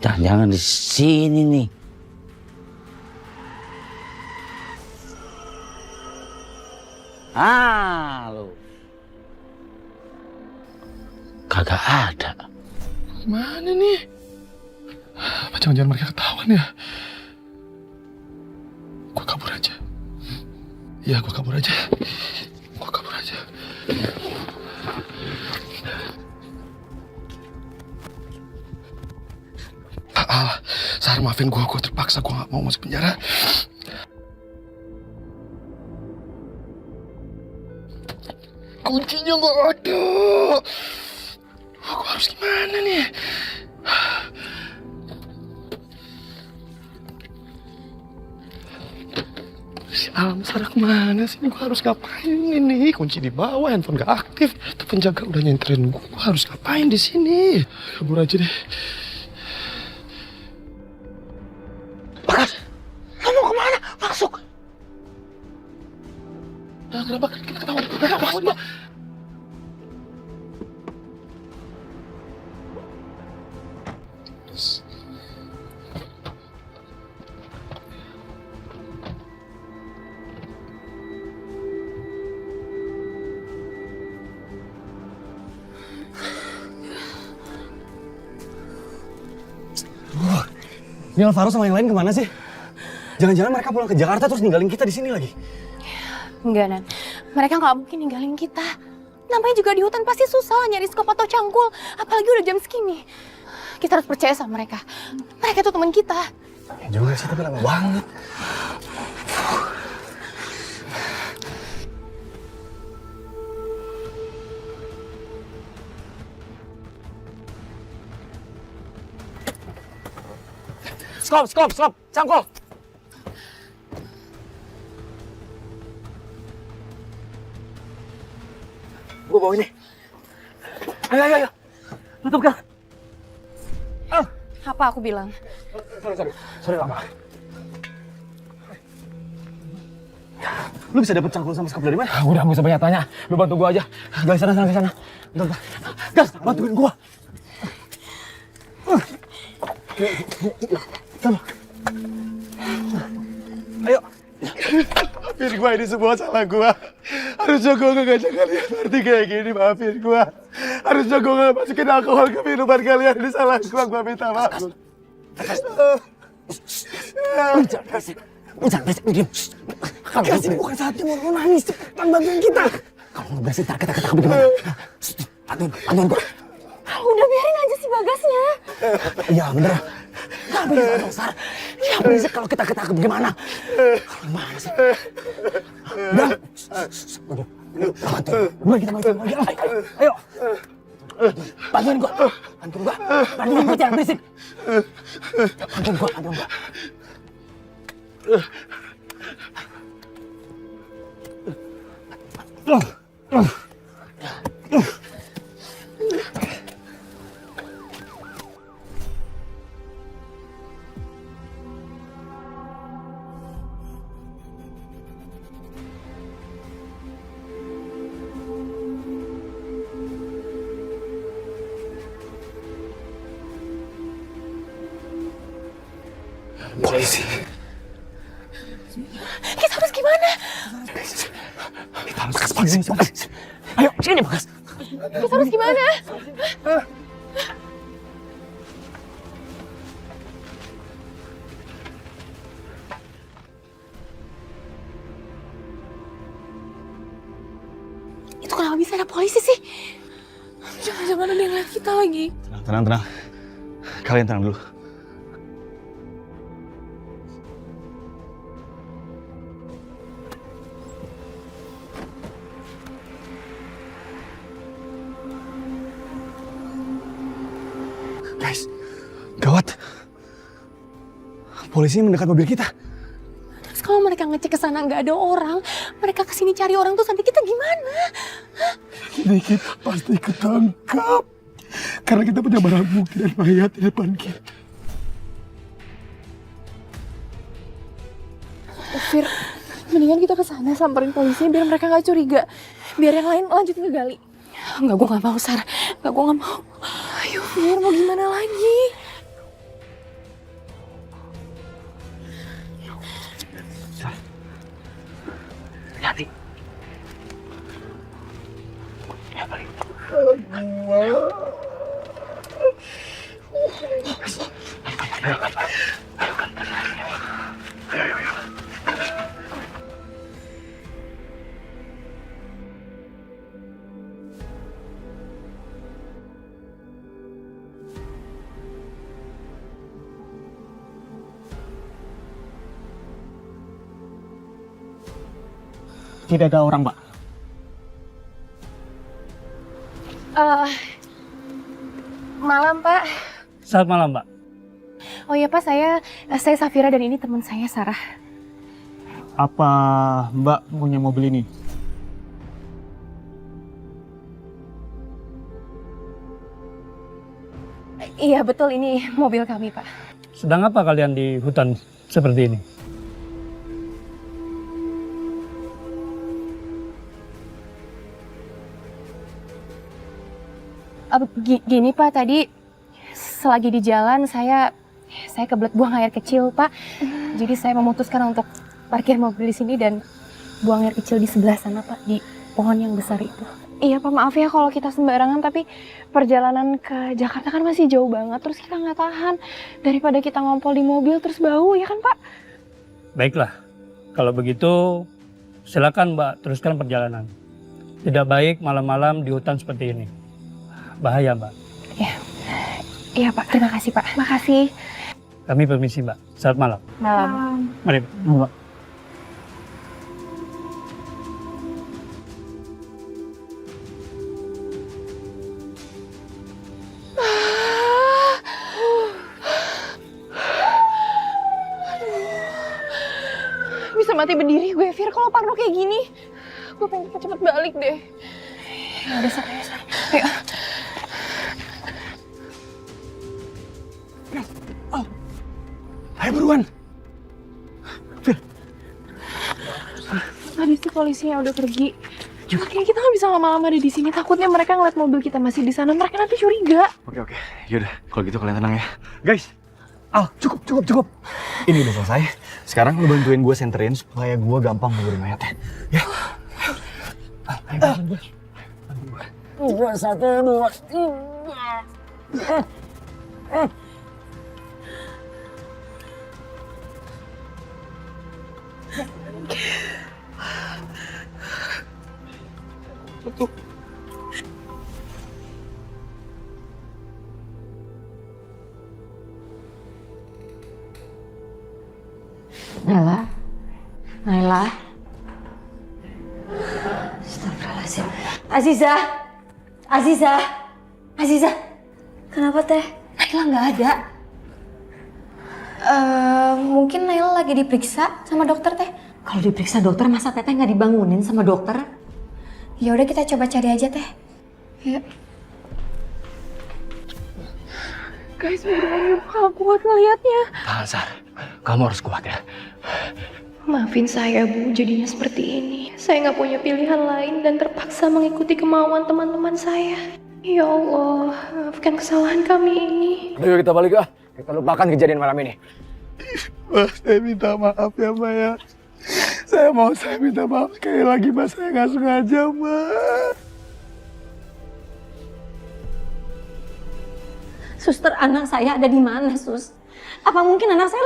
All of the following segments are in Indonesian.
Jangan di sini nih. Halo. Kagak ada. Mana nih? Apa jangan-jangan mereka ketahuan ya? Gua kabur aja. Iya, gua kabur aja. Sar, maafin gua terpaksa, gua gak mau masuk penjara. Kuncinya gak ada. Gua harus gimana nih? Si Alam Sarah kemana sih? Gua harus ngapain ini? Kunci di bawah, handphone gak aktif. Tuh penjaga udah nyenterin gua harus ngapain di sini? Kabur aja deh. Bagas, kamu kemana? Masuk. Nah, kenapa kita ketahuan? Kenapa? Ini Alvaro sama yang lain kemana sih? Jangan-jangan mereka pulang ke Jakarta terus ninggalin kita di sini lagi? Enggak, Nan. Mereka nggak mungkin ninggalin kita. Namanya juga di hutan pasti susah nyari skop atau cangkul. Apalagi udah jam segini. Kita harus percaya sama mereka. Mereka itu teman kita. Ya juga sih, tapi lama banget. Skop, cangkul. Gua bawa ini. Ayo. Tutup, Kak. Apa aku bilang? Sorry, Lama. Lu bisa dapet cangkul sama skop dari mana? Udah, gak usah banyak tanya. Lu bantu gua aja. Gas, sana. Bentar. Gas, bantuin gua. Sama. Ayo. Maafin gua, ini semua salah gua. Harusnya gua gak ngajak kalian party kayak gini, maafin gua. Harusnya gua gak masukin alkohol ke minuman kalian, ini salah gua minta maaf. Jangan berisik, diam. Kalau ini bukan saatnya mau nangis, cepetan bantuin kita. Kalau lu berisik, ntar kita ketangkep gimana? Bantuin gua. Udah biarin aja si Bagasnya. Iya, bener. Gak bisa dong, Sar. Ya berisik kalau kita ketangkep gimana? Gimana sih? Udah. Bantuin. Mari kita bantuin lagi. Ayo. Bantuin gua. Bantuin gua, jangan berisik. Bantuin gua. Polisi. Kita harus gimana? Kita harus ke polisi. Ayo, sini Bagas. Kita harus gimana? Itu kenapa bisa ada polisi sih? Jangan-jangan ada yang lihat kita lagi. Tenang. Kalian tenang dulu. Guys, gawat. Polisi mendekat mobil kita. Terus kalau mereka ngecek ke sana nggak ada orang, mereka kesini cari orang terus nanti kita gimana? Ini kita pasti ketangkap. Karena kita punya barang bukti dan mayat di depan kita. Fir, mendingan kita ke sana samperin polisi biar mereka nggak curiga. Biar yang lain lanjut ngegali. Enggak, gue nggak mau, Sar. Enggak, gue nggak mau. Ayo, Fir, mau gimana lagi? Tidak ada orang, Pak. Malam, Pak. Selamat malam, Mbak. Oh iya, Pak, saya Safira dan ini teman saya, Sarah. Apa Mbak punya mobil ini? Iya, betul, ini mobil kami, Pak. Sedang apa kalian di hutan seperti ini? Gini, Pak, tadi selagi di jalan saya kebelet buang air kecil, Pak. Jadi saya memutuskan untuk parkir mobil di sini dan buang air kecil di sebelah sana, Pak, di pohon yang besar itu. Iya, Pak, maaf ya kalau kita sembarangan, tapi perjalanan ke Jakarta kan masih jauh banget, terus kita nggak tahan. Daripada kita ngompol di mobil terus bau, ya kan, Pak? Baiklah, kalau begitu silakan Mbak teruskan perjalanan. Tidak baik malam-malam di hutan seperti ini. Bahaya, Mbak. Iya, Pak. Terima kasih, Pak. Makasih. Kami permisi, Mbak. Selamat malam. Malam. Mari, Mbak. Bisa mati berdiri gue, Fir, kalau parno kayak gini. Gue pengen cepet balik deh. Ya udah, Sar. Ayo. Ayo buruan. Tadi sih polisinya udah pergi. Makanya kita nggak bisa lama-lama ada di sini. Takutnya mereka ngeliat mobil kita masih di sana. Mereka nanti curiga. Oke. Yaudah, kalau gitu kalian tenang ya. Guys, cukup. Ini udah selesai. Sekarang lu bantuin gue senterin supaya gue gampang nguburin mayatnya. Ya. Ayo, gue. 1, 2, 3. Naila. Astagfirullahaladzim. Aziza. Kenapa teh? Naila nggak ada. Mungkin Naila lagi diperiksa sama dokter teh. Kalau diperiksa dokter, masa teteh nggak dibangunin sama dokter? Ya udah, kita coba cari aja teh. Ya. Guys, beneran gak kuat ngeliatnya. Tahan, Sar. Kamu harus kuat ya. Maafin saya, Bu, jadinya seperti ini. Saya nggak punya pilihan lain dan terpaksa mengikuti kemauan teman-teman saya. Ya Allah, maafkan kesalahan kami ini. Ayo kita balik ah. Kita lupakan kejadian malam ini. Mas, saya minta maaf ya, Mbak ya. Saya minta maaf sekali lagi, Mas. Saya nggak sengaja, Mbak. Suster, anak saya ada di mana, Sus? Apa mungkin anak saya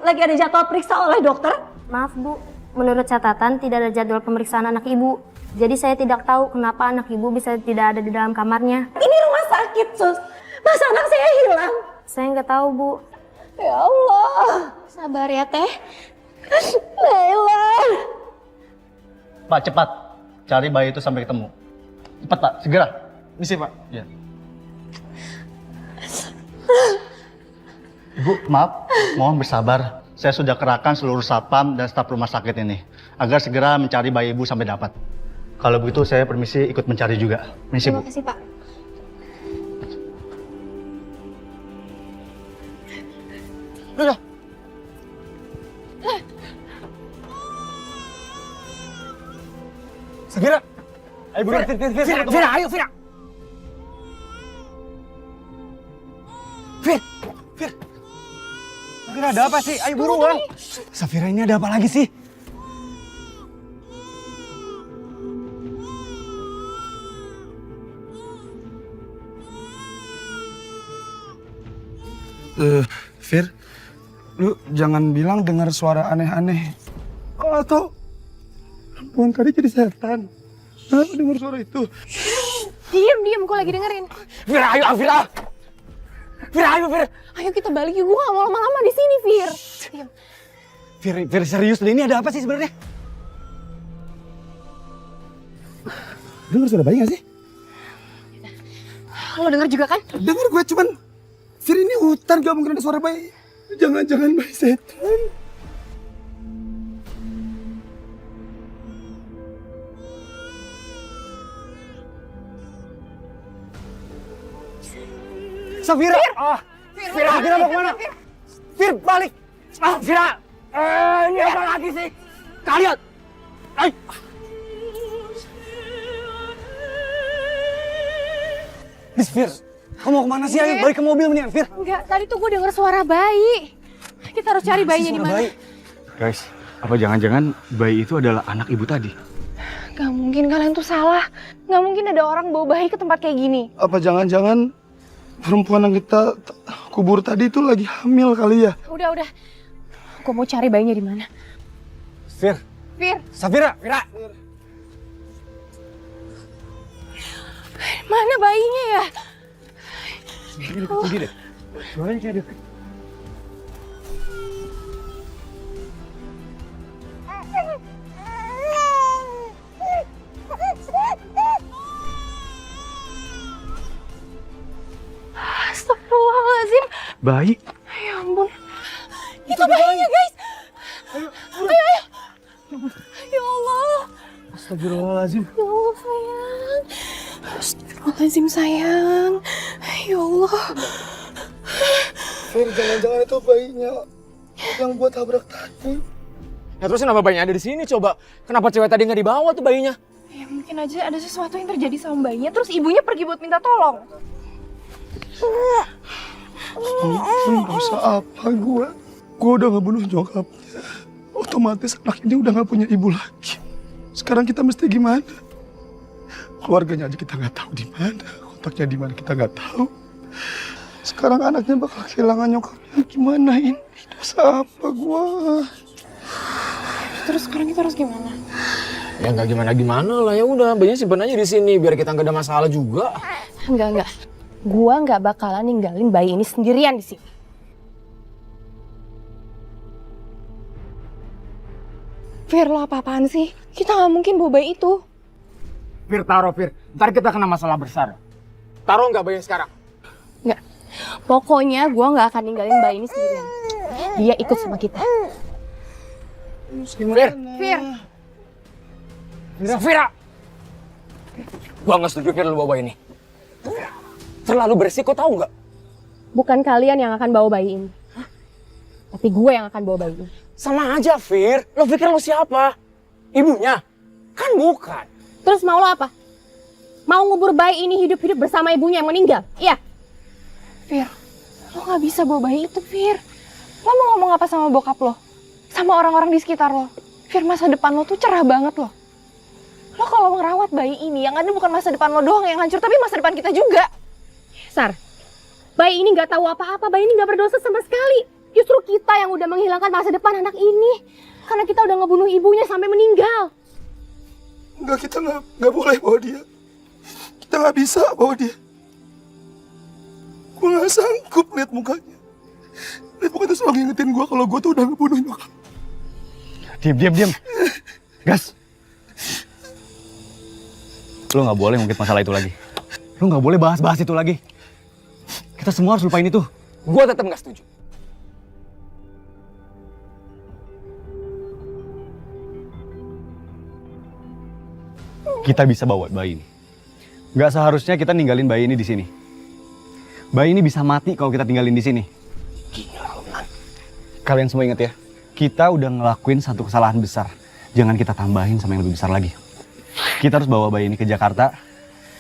lagi ada jadwal periksa oleh dokter? Maaf Bu, menurut catatan tidak ada jadwal pemeriksaan anak Ibu. Jadi saya tidak tahu kenapa anak Ibu bisa tidak ada di dalam kamarnya. Ini rumah sakit, Sus. Masa anak saya hilang? Saya nggak tahu Bu. Ya Allah. Sabar ya, Teh. Naila. Pak, cepat. Cari bayi itu sampai ketemu. Cepat, Pak. Segera. Misi, Pak. Ya. Ibu, maaf. Mohon bersabar. Saya sudah kerahkan seluruh satpam dan staf rumah sakit ini agar segera mencari bayi ibu sampai dapat. Kalau begitu saya permisi ikut mencari juga. Permisi, Bu. Terima kasih, Pak. Udah. Segera. Ayo buruan. Fira, ayo Fira. Fir. Fira, ada apa sih? Ayo buruan. Safira, ini ada apa lagi sih? Fir, lu jangan bilang dengar suara aneh-aneh. Atau perempuan tadi jadi setan. Hah, dengar suara itu? Diam, gue lagi dengerin. Fir, ayo, Fir. Fir, ayo, Fir. Ayo kita balik yuk, gue gak mau lama-lama di sini, Fir. Diam. Fir, serius deh, ini ada apa sih sebenarnya? Dengar suara bayi gak sih? Lo denger juga kan? Dengar gue cuman, Fir ini hutan gak mungkin ada suara bayi. Jangan bayi setan. Safira! Fira mau kemana? Fir, balik! Fira! Ini apa lagi sih? Kalian! Fir, kamu mau kemana sih? Ayo balik ke mobil mendingan, Fir. Enggak, tadi tuh gue denger suara bayi. Kita harus cari bayinya di mana. Guys, apa jangan-jangan bayi itu adalah anak ibu tadi? Gak mungkin, kalian tuh salah. Gak mungkin ada orang bawa bayi ke tempat kayak gini. Apa jangan-jangan perempuan yang kita kubur tadi itu lagi hamil kali ya? Udah. Gue mau cari bayinya di mana. Fir, Safira! Mana bayinya ya? Tinggi deh. Suaranya kayak deket. Astagfirullahaladzim. Bayi? Ya ampun. Itu bayinya, guys. Ayo. Ya Allah. Astagfirullahaladzim. Ya Allah, sayang. Astagfirullahaladzim, sayang. Ya Allah. Fir, jangan-jangan itu bayinya yang gua tabrak tadi. Ya terus kenapa bayinya ada di sini coba? Kenapa cewek tadi nggak dibawa tuh bayinya? Ya mungkin aja ada sesuatu yang terjadi sama bayinya, terus ibunya pergi buat minta tolong. Dosa apa gua? Gua udah ngebunuh nyokapnya. Otomatis anak ini udah nggak punya ibu lagi. Sekarang kita mesti gimana? Keluarganya aja kita nggak tahu di mana, kontaknya di mana kita nggak tahu. Sekarang anaknya bakal kehilangan nyokapnya. Gimana ini? Dosa apa gua? Terus sekarang kita harus gimana? Ya nggak gimana lah, ya udah bayinya simpen aja di sini biar kita nggak ada masalah juga. Enggak. Gua nggak bakalan ninggalin bayi ini sendirian di sini. Fir, lo apa-apaan sih? Kita nggak mungkin bawa bayi itu. Fir, taruh Fir. Ntar kita kena masalah besar. Taruh nggak bayinya sekarang? Nggak. Pokoknya gua nggak akan ninggalin bayi ini sendirian. Dia ikut sama kita. Fir. Fira! Gua nggak setuju Fir lu bawa bayi ini. Terlalu beresiko tahu nggak? Bukan kalian yang akan bawa bayi ini. Tapi gue yang akan bawa bayi ini. Sama aja Fir. Lo pikir lo siapa? Ibunya? Kan bukan. Terus mau lo apa? Mau ngubur bayi ini hidup-hidup bersama ibunya yang meninggal? Iya? Fir, lo gak bisa bawa bayi itu, Fir. Lo mau ngomong apa sama bokap lo? Sama orang-orang di sekitar lo? Fir, masa depan lo tuh cerah banget lo. Lo kalau ngerawat bayi ini, yang ada bukan masa depan lo doang yang hancur, tapi masa depan kita juga. Sar, bayi ini gak tahu apa-apa, bayi ini gak berdosa sama sekali. Justru kita yang udah menghilangkan masa depan anak ini. Karena kita udah ngebunuh ibunya sampai meninggal. Enggak, kita nggak boleh bawa dia. Kita nggak bisa bawa dia. Gue nggak sanggup lihat mukanya. Lihat mukanya tuh selalu ngingetin gue kalau gue tuh udah ngebunuh nyokap. Diam. Gas. Lo nggak boleh ngungkit masalah itu lagi. Lo nggak boleh bahas itu lagi. Kita semua harus lupain itu. Gue tetap nggak setuju. Kita bisa bawa bayi ini. Nggak seharusnya kita ninggalin bayi ini di sini. Bayi ini bisa mati kalau kita tinggalin di sini. Kalian semua ingat ya, kita udah ngelakuin satu kesalahan besar. Jangan kita tambahin sama yang lebih besar lagi. Kita harus bawa bayi ini ke Jakarta.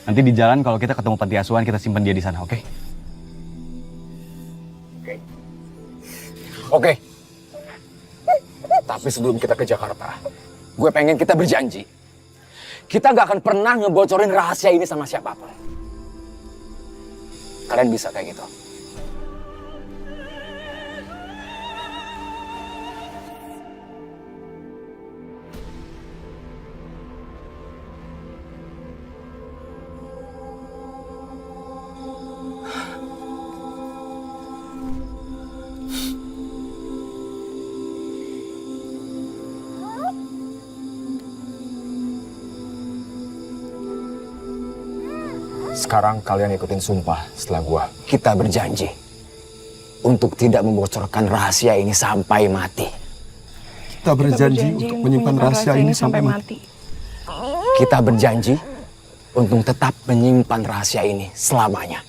Nanti di jalan kalau kita ketemu panti asuhan, kita simpan dia di sana, oke? Oke. Tapi sebelum kita ke Jakarta, gue pengen kita berjanji. Kita gak akan pernah ngebocorin rahasia ini sama siapapun. Kalian bisa kayak gitu? Sekarang kalian ikutin sumpah setelah gua. Kita berjanji untuk tidak membocorkan rahasia ini sampai mati. Kita berjanji untuk menyimpan rahasia ini sampai mati. Kita berjanji untuk tetap menyimpan rahasia ini selamanya.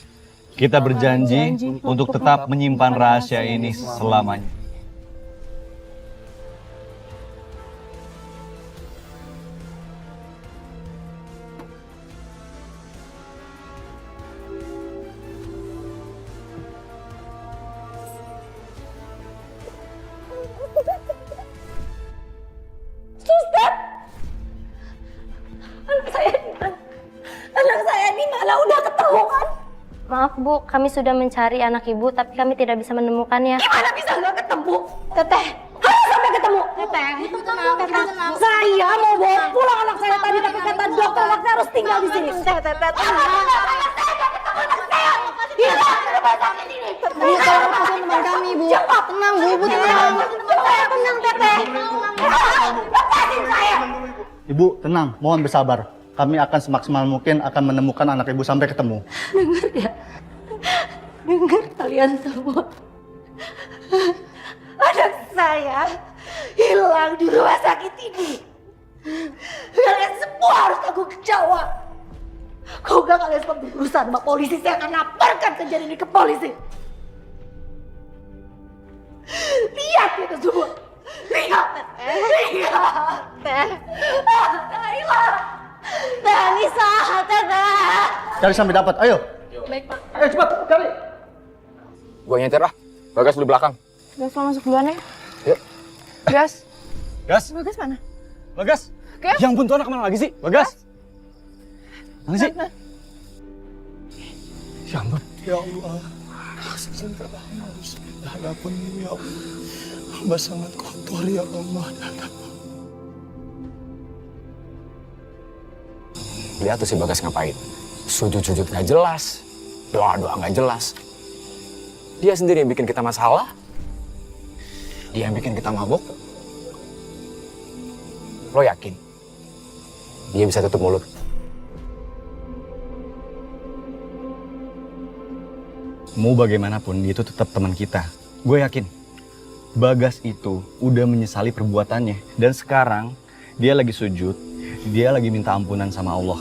Kita berjanji untuk tetap menyimpan rahasia ini selamanya. Anak saya di mana? Udah ketemu kan? Maaf Bu, kami sudah mencari anak Ibu tapi kami tidak bisa menemukannya. Gimana bisa nggak ketemu? Teteh, harus sampai ketemu. Teteh, saya mau bawa pulang anak saya tadi, tapi kata dokter anak saya harus tinggal di sini. Teteh, hilang di rumah sakit ini. Bu, tolong lepasin teman kami, Bu. Cepat, tenang, Bu, tenang. Tenang, Teteh. Lepasin saya. Ibu, tenang, mohon bersabar. Kami akan semaksimal mungkin akan menemukan anak ibu sampai ketemu. Dengar ya, dengar kalian semua. Anak saya hilang di rumah sakit ini. Kalian semua harus tanggung jawab. Kalau nggak kalian semua berurusan sama polisi, saya akan laporkan kejadian ini ke polisi. Lihat itu semua. Lihat. Hilang. Nisa, Teteh. Cari sampai dapat, ayo. Baik, Pak. Ayo cepat, cari. Gua nyetir lah. Bagas di belakang. Gas, lo masuk duluan ya. Yuk. Gas. Gas, Bagas mana? Bagas. Gas. Yang buntu anak kemana lagi sih? Bagas. Mana sih? Ya ampun. Ya Allah. Hadapan ya Allah. Hamba sangat kotor ya Allah. Lihat tuh si Bagas ngapain. Sujud-sujud gak jelas. Doa-doa gak jelas. Dia sendiri yang bikin kita masalah. Dia yang bikin kita mabuk. Lo yakin? Dia bisa tutup mulut? Mau bagaimanapun, dia itu tetap teman kita. Gue yakin, Bagas itu udah menyesali perbuatannya. Dan sekarang, dia lagi sujud, dia lagi minta ampunan sama Allah.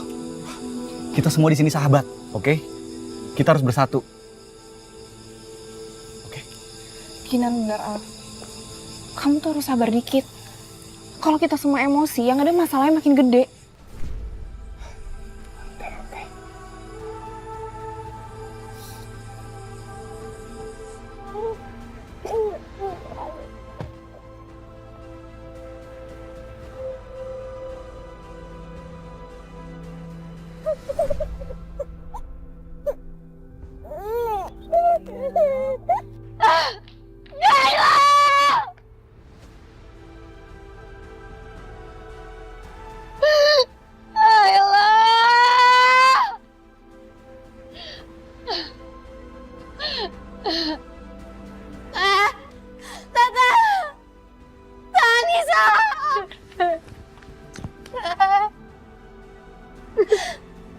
Kita semua di sini sahabat, oke? Kita harus bersatu. Oke? Kinan bener, Al. Kamu tuh harus sabar dikit. Kalau kita semua emosi, yang ada masalahnya makin gede.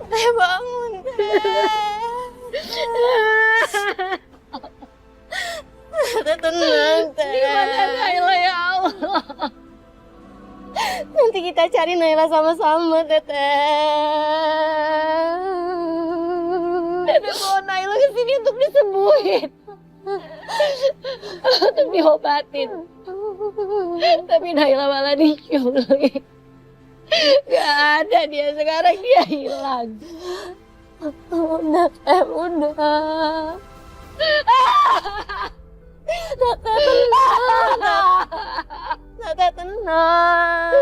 Teh bangun, Teh tenang, Teh. Gimana Naila ya Allah? Nanti kita cari Naila sama-sama, Teteh. Teteh bawa Naila ke sini untuk disembuhin, untuk diobatin. Tapi Naila malah diculik. Gak ada dia sekarang, dia hilang. Udah, udah. Teteh tenang. Teteh tenang.